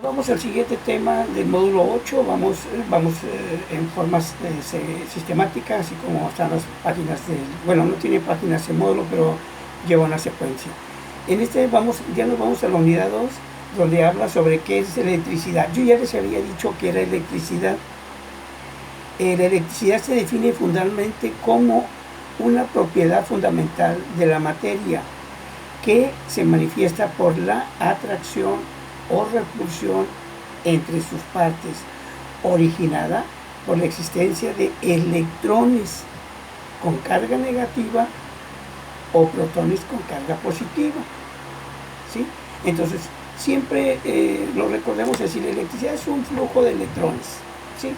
Vamos al siguiente tema del módulo 8. Vamos en forma sistemática, así como están las páginas bueno, no tiene páginas el módulo, pero lleva una secuencia. En este ya nos vamos a la unidad 2, donde habla sobre qué es electricidad. Yo ya les había dicho que era electricidad. La electricidad se define fundamentalmente como una propiedad fundamental de la materia que se manifiesta por la atracción o repulsión entre sus partes, originada por la existencia de electrones con carga negativa o protones con carga positiva. ¿Sí? Entonces, siempre lo recordemos así: la electricidad es un flujo de electrones. ¿Sí?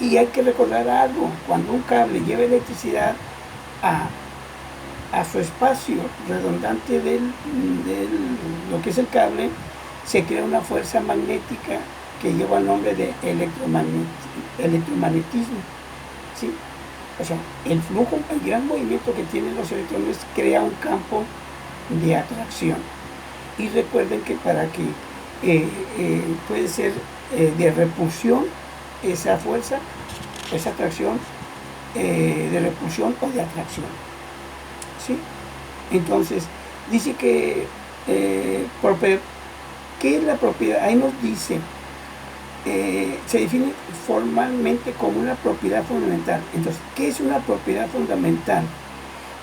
Y hay que recordar algo: cuando un cable lleva electricidad a su espacio redundante de lo que es el cable, se crea una fuerza magnética que lleva el nombre de electromagnetismo. ¿Sí? O sea, el flujo, el gran movimiento que tienen los electrones crea un campo de atracción. Y recuerden que para que puede ser de repulsión esa fuerza, esa atracción, de repulsión o de atracción. ¿Sí? Entonces, dice que ¿qué es la propiedad? Ahí nos dice, se define formalmente como una propiedad fundamental. Entonces, ¿qué es una propiedad fundamental?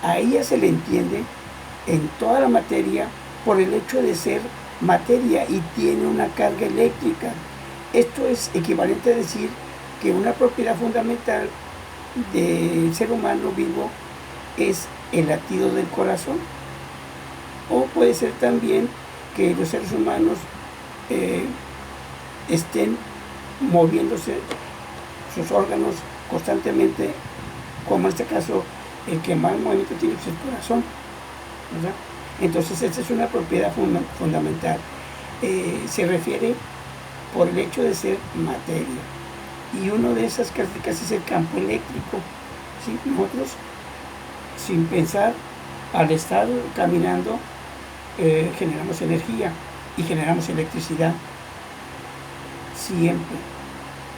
A ella se le entiende en toda la materia por el hecho de ser materia y tiene una carga eléctrica. Esto es equivalente a decir que una propiedad fundamental del ser humano vivo es el latido del corazón. O puede ser también que los seres humanos estén moviéndose sus órganos constantemente, como en este caso el que más movimiento tiene es el corazón, ¿verdad? Entonces esta es una propiedad fundamental. Se refiere por el hecho de ser materia, y una de esas características es el campo eléctrico. ¿Sí? Nosotros, sin pensar, al estar caminando, generamos energía y generamos electricidad siempre.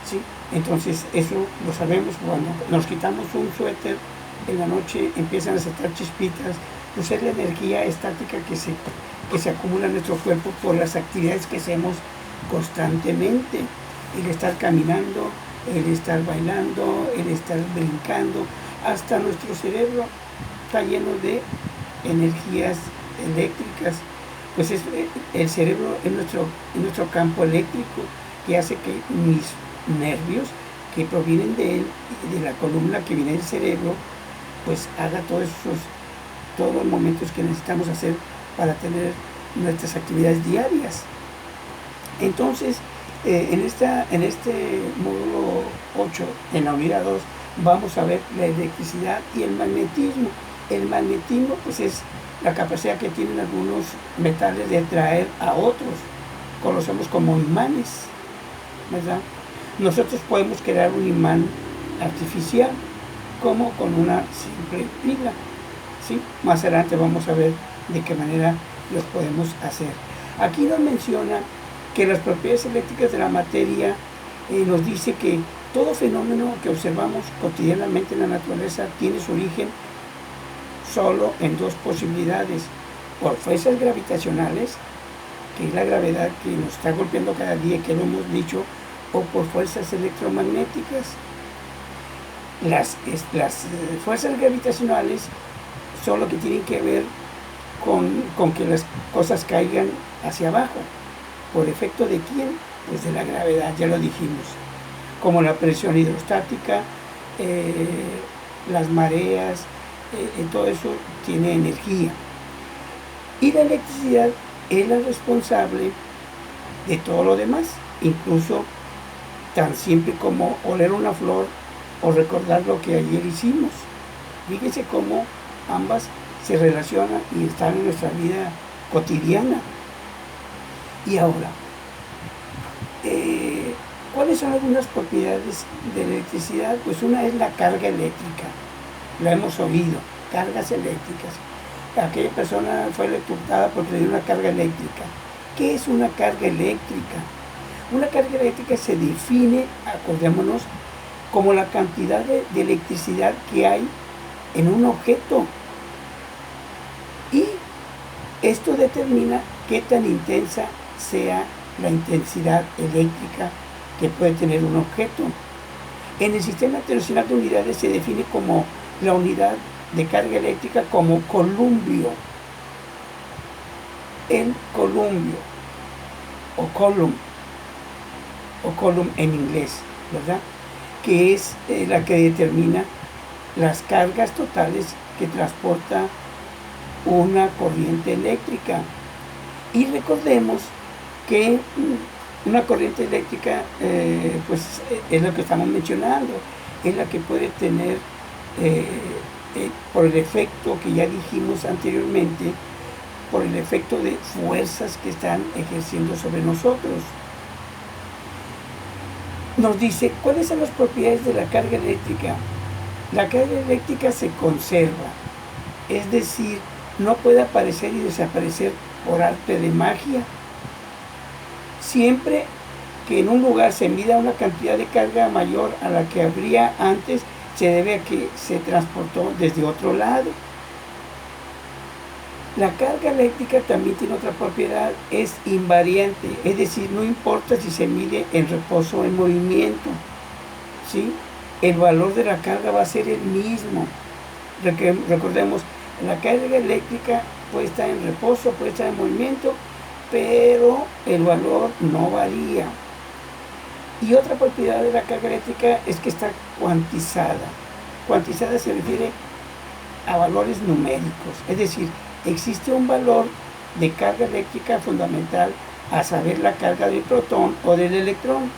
¿Sí? Entonces eso lo sabemos. Cuando nos quitamos un suéter en la noche, empiezan a saltar chispitas. Pues es la energía estática que se acumula en nuestro cuerpo por las actividades que hacemos constantemente: el estar caminando, el estar bailando, el estar brincando. Hasta nuestro cerebro está lleno de energías eléctricas. Pues el cerebro es nuestro campo eléctrico, que hace que mis nervios, que provienen de él, de la columna que viene del cerebro, pues haga todos los momentos que necesitamos hacer para tener nuestras actividades diarias. Entonces, en este módulo 8, en la unidad 2, vamos a ver la electricidad y el magnetismo. El magnetismo, pues, es la capacidad que tienen algunos metales de atraer a otros. Conocemos como imanes, ¿verdad? Nosotros podemos crear un imán artificial, como con una simple pila. ¿Sí? Más adelante vamos a ver de qué manera los podemos hacer. Aquí nos menciona que las propiedades eléctricas de la materia nos dice que todo fenómeno que observamos cotidianamente en la naturaleza tiene su origen solo en dos posibilidades: por fuerzas gravitacionales, que es la gravedad que nos está golpeando cada día, que lo hemos dicho, o por fuerzas electromagnéticas. Las fuerzas gravitacionales son lo que tienen que ver con que las cosas caigan hacia abajo. ¿Por efecto de quién? Pues de la gravedad, ya lo dijimos. Como la presión hidrostática, las mareas, todo eso tiene energía. Y la electricidad es la responsable de todo lo demás, incluso tan simple como oler una flor o recordar lo que ayer hicimos. Fíjense cómo ambas se relacionan y están en nuestra vida cotidiana. Y ahora, ¿cuáles son algunas propiedades de la electricidad? Pues una es la carga eléctrica. La hemos oído: cargas eléctricas. Aquella persona fue electrocutada porque le dio una carga eléctrica. ¿Qué es una carga eléctrica? Una carga eléctrica se define, acordémonos, como la cantidad de electricidad que hay en un objeto. Y esto determina qué tan intensa sea la intensidad eléctrica que puede tener un objeto. En el Sistema Internacional de Unidades se define como la unidad de carga eléctrica como columbio. El columbio, o column en inglés, ¿verdad? Que es la que determina las cargas totales que transporta una corriente eléctrica. Y recordemos que una corriente eléctrica, pues es lo que estamos mencionando, es la que puede tener, por el efecto que ya dijimos anteriormente, por el efecto de fuerzas que están ejerciendo sobre nosotros. Nos dice, ¿cuáles son las propiedades de la carga eléctrica? La carga eléctrica se conserva, es decir, no puede aparecer y desaparecer por arte de magia. Siempre que en un lugar se mida una cantidad de carga mayor a la que habría antes, se debe a que se transportó desde otro lado. La carga eléctrica también tiene otra propiedad, es invariante, es decir, no importa si se mide en reposo o en movimiento, ¿sí? El valor de la carga va a ser el mismo. Recordemos, la carga eléctrica puede estar en reposo, puede estar en movimiento, pero el valor no varía. Y otra propiedad de la carga eléctrica es que está cuantizada. Cuantizada se refiere a valores numéricos, es decir, existe un valor de carga eléctrica fundamental, a saber la carga del protón o del electrón,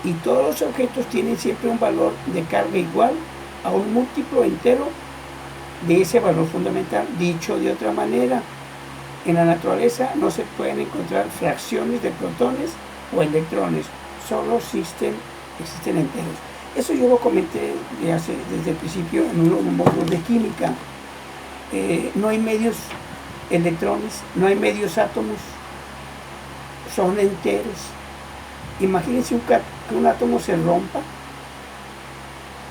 y todos los objetos tienen siempre un valor de carga igual a un múltiplo entero de ese valor fundamental. Dicho de otra manera, en la naturaleza no se pueden encontrar fracciones de protones o electrones, solo existen enteros. Eso yo lo comenté desde el principio en unos módulos de química. No hay medios electrones, no hay medios átomos, son enteros. Imagínense que un átomo se rompa,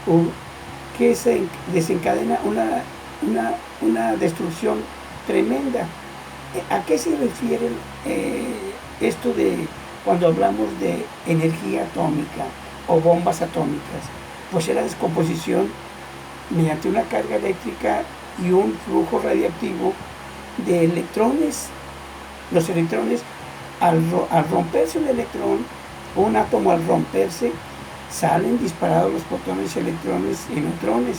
o que se desencadena una destrucción tremenda. ¿A qué se refiere esto de cuando hablamos de energía atómica o bombas atómicas? Pues es la descomposición mediante una carga eléctrica y un flujo radiactivo de electrones. Los electrones, al romperse un electrón, un átomo al romperse, salen disparados los protones, electrones y neutrones.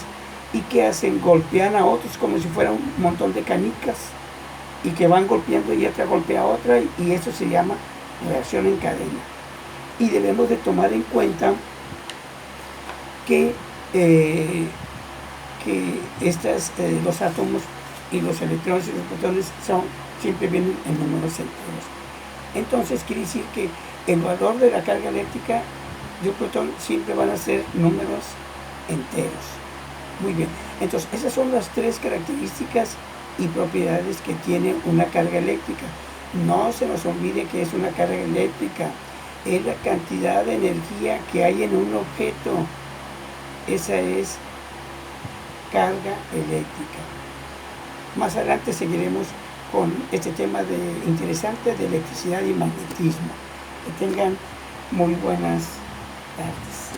¿Y qué hacen? Golpean a otros como si fuera un montón de canicas, y que van golpeando y otra golpea a otra, y eso se llama reacción en cadena. Y debemos de tomar en cuenta que los átomos y los electrones y los protones siempre vienen en números enteros. Entonces quiere decir que el valor de la carga eléctrica de un protón siempre van a ser números enteros. Muy bien, entonces esas son las tres características y propiedades que tiene una carga eléctrica. No se nos olvide que es una carga eléctrica, es la cantidad de energía que hay en un objeto. Esa es carga eléctrica. Más adelante seguiremos con este tema interesante de electricidad y magnetismo. Que tengan muy buenas tardes.